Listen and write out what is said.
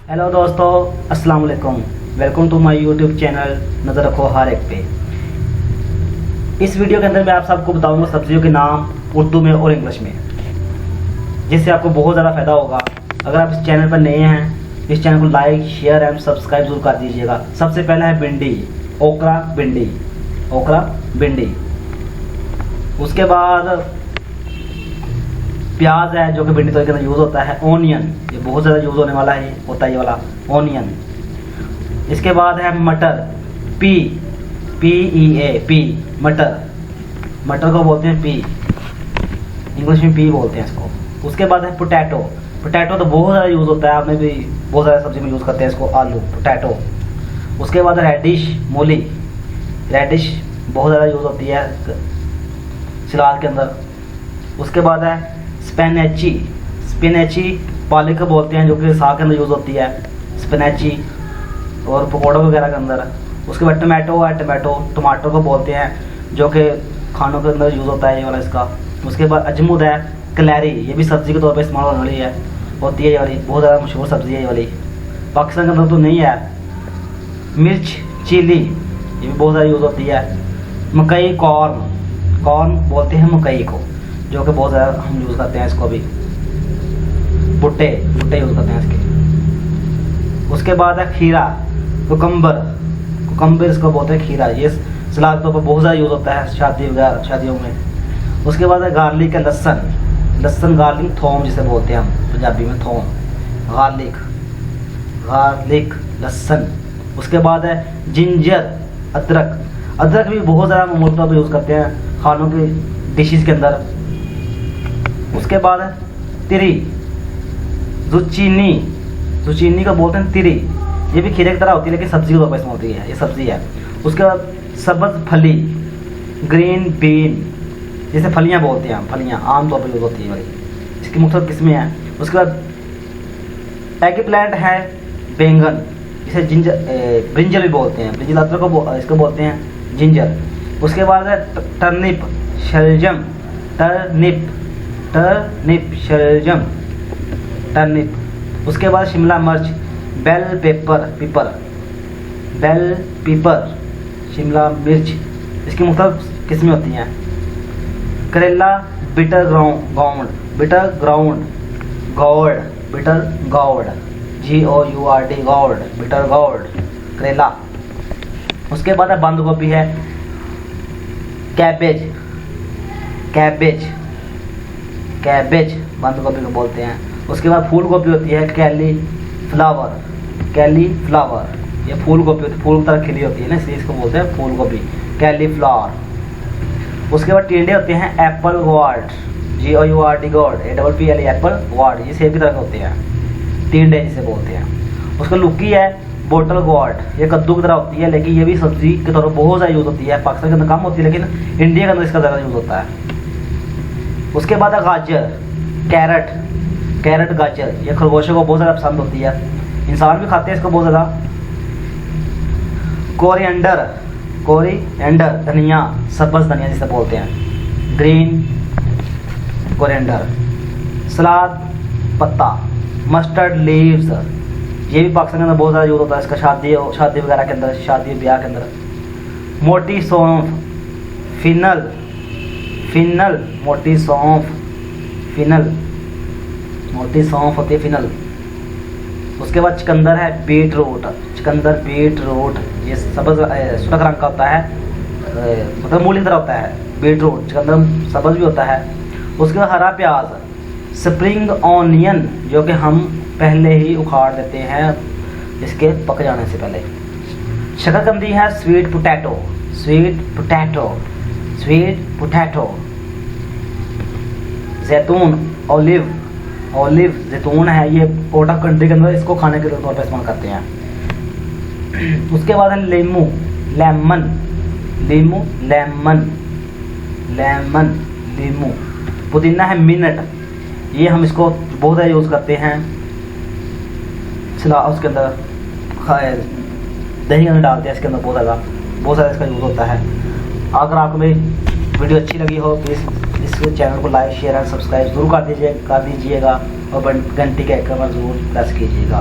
Hello दोस्तों, अस्सलाम वालेकुम। Welcome to my YouTube channel नज़र रखो हर एक पे। इस वीडियो के अंदर मैं आप सबको बताऊंगा सब्जियों के नाम उर्दू में और इंग्लिश में, जिससे आपको बहुत ज़्यादा फ़ायदा होगा। अगर आप इस चैनल पर नए हैं, इस चैनल को लाइक शेयर एंड सब्सक्राइब जरूर कर दीजिएगा। सबसे पहला है भिंडी, ओकरा भिंडी, ओकरा भिंडी। उसके बाद प्याज है, जो कि भिंडी तरीके से यूज़ होता है। ओनियन, ये बहुत ज़्यादा यूज़ होने वाला है, होता है ये वाला ओनियन। इसके बाद है मटर, PEA, पी, मटर, मटर को बोलते हैं पी, इंग्लिश में पी बोलते हैं इसको। उसके बाद है पोटैटो, पोटैटो तो बहुत ज़्यादा यूज़ होता है, आपने भी बहुत ज़्यादा सब्जी में यूज़ करते हैं इसको, आलू, पोटैटो। उसके बाद रेडिश, मूली, रेडिश बहुत ज़्यादा यूज़ होती है सलाद के अंदर। उसके बाद है स्पिनैची, स्पिनैची पालक को बोलते हैं, जो कि साग के अंदर यूज़ होती है, स्पिनैची, और पकौड़ों वगैरह के अंदर। उसके बाद टमाटो है, टमाटो को बोलते हैं, जो कि खानों के अंदर यूज़ होता है ये वाला इसका। उसके बाद अजमुद है, कलैरी, ये भी सब्ज़ी के तौर पर इस्तेमाल होने वाली है, होती है ये वाली, बहुत ज़्यादा मशहूर सब्ज़ी है ये वाली। पाकिस्तान के अंदर तो नहीं है। मिर्च, चिली, ये भी बहुत ज़्यादा यूज़ होती है। मकई, कॉर्न, कॉर्न बोलते हैं मकई को, जो कि बहुत ज़्यादा हम यूज़ करते हैं इसको भी। भुट्टे, भुट्टे यूज़ करते हैं इसके। उसके बाद है खीरा, कुकम्बर, कुकम्बर इसको बोलते हैं खीरा, ये सलाद के तौर पर बहुत ज़्यादा यूज़ होता है शादी वगैरह, शादियों में। उसके बाद है गार्लिक है, लहसुन, लहसुन, गार्लिक, थोम जिसे बोलते हैं हम पंजाबी में, थोम, गार्लिक, गार्लिक, लहसुन। उसके बाद है जिंजर, अदरक, अदरक भी बहुत ज़्यादा मोटे तौर पर यूज़ करते हैं खानों की डिशेस के अंदर। उसके बाद है तिरी, जुचीनी, जुचीनी को बोलते हैं तिरी, ये भी खीरे की तरह होती है लेकिन सब्जी के तौर पर इसमें होती है, ये सब्जी है। उसके बाद सब्ज़ फली, ग्रीन बीन, जिसे फलियां बोलते हैं हम, फलियां आम तौर पर यूज़ होती है वाली, इसकी मुख्तलिफ किस्में हैं। उसके बाद एग प्लांट है, बैंगन, जिसे ब्रिंजल भी बोलते हैं, ब्रिंजल अदरक को इसको बोलते हैं जिंजर। उसके बाद है टर्निप, शलजम, टर्निप, टर्निप, शलजम, टर्निप। उसके बाद शिमला मिर्च, bell pepper, pepper, bell pepper, शिमला मिर्च, इसकी मुख्तलिफ किस्में होती हैं। करेला, bitter ground, bitter ground, gourd, bitter gourd, GOURD, gourd, bitter gourd, करेला। उसके बाद है बंद गोभी है, कैबेज, कैबेज, कैबेज बंद गोभी को बोलते हैं। उसके बाद फूल गोभी होती है, कैली फ्लावर, कैली फ्लावर, ये फूल गोभी होती है, फूल की तरह खिली होती है ना, इसलिए इसको बोलते हैं फूल गोभी, कैली फ्लावर। उसके बाद टिंडे होते हैं, Apple gourd, GOURD, gourd, APPLE, Apple gourd, ये सेब की तरह होते हैं, टिंडे जिसे बोलते हैं। उसका लुक्की है, बोटल गोर्ड, ये कद्दू की तरह होती है, लेकिन ये भी सब्जी के तौर पर बहुत ज़्यादा यूज़ होती है। पाकिस्तान के अंदर कम होती है, लेकिन इंडिया के अंदर इसका ज़्यादा यूज़ होता है। उसके बाद है गाजर, कैरेट, कैरेट, गाजर, ये खरगोशों को बहुत ज़्यादा पसंद होती है, इंसान भी खाते हैं इसको बहुत ज़्यादा। कोरिएंडर, कोरिएंडर, धनिया, सब्ज़ धनिया जिसे बोलते हैं, ग्रीन कोरिएंडर। सलाद पत्ता, मस्टर्ड लीव्स, ये भी पाकिस्तान के अंदर बहुत ज़्यादा यूज़ होता है इसका, शादी वगैरह के अंदर, शादी ब्याह के अंदर। मोटी सौंफ, फिनल, फिनल, मोटी सौंफ, फिनल, मोटी सौंफ होती है फिनल। उसके बाद चुकंदर है, बीट रूट, चुकंदर, बीट रूट, ये सब्ज़ सुर्ख रंग का होता है, मतलब मूली की तरह होता है बीट रूट, चुकंदर सब्ज़ भी होता है। उसके बाद हरा प्याज, स्प्रिंग ऑनियन, जो कि हम पहले ही उखाड़ देते हैं इसके पक जाने से पहले। शकरकंदी है, sweet potato, sweet potato, sweet potato. जैतून, ऑलिव, ऑलिव, जैतून है, ये आउट ऑफ कंट्री के अंदर इसको खाने के तौर पर इस्तेमाल करते हैं। उसके बाद है लीमू, लेमन, लीमू, लेमन, लेमन, लीमू। पुदीना है, मिनट, ये हम इसको बहुत ज़्यादा यूज़ करते हैं उसके अंदर, दही के अंदर डालते हैं इसके अंदर, बहुत ज़्यादा इसका यूज़ होता है। अगर आपको मेरी वीडियो अच्छी लगी हो प्लीज़ इस चैनल को लाइक शेयर एंड सब्सक्राइब ज़रूर कर दीजिएगा और घंटी के आइकन पर ज़रूर प्रेस कीजिएगा।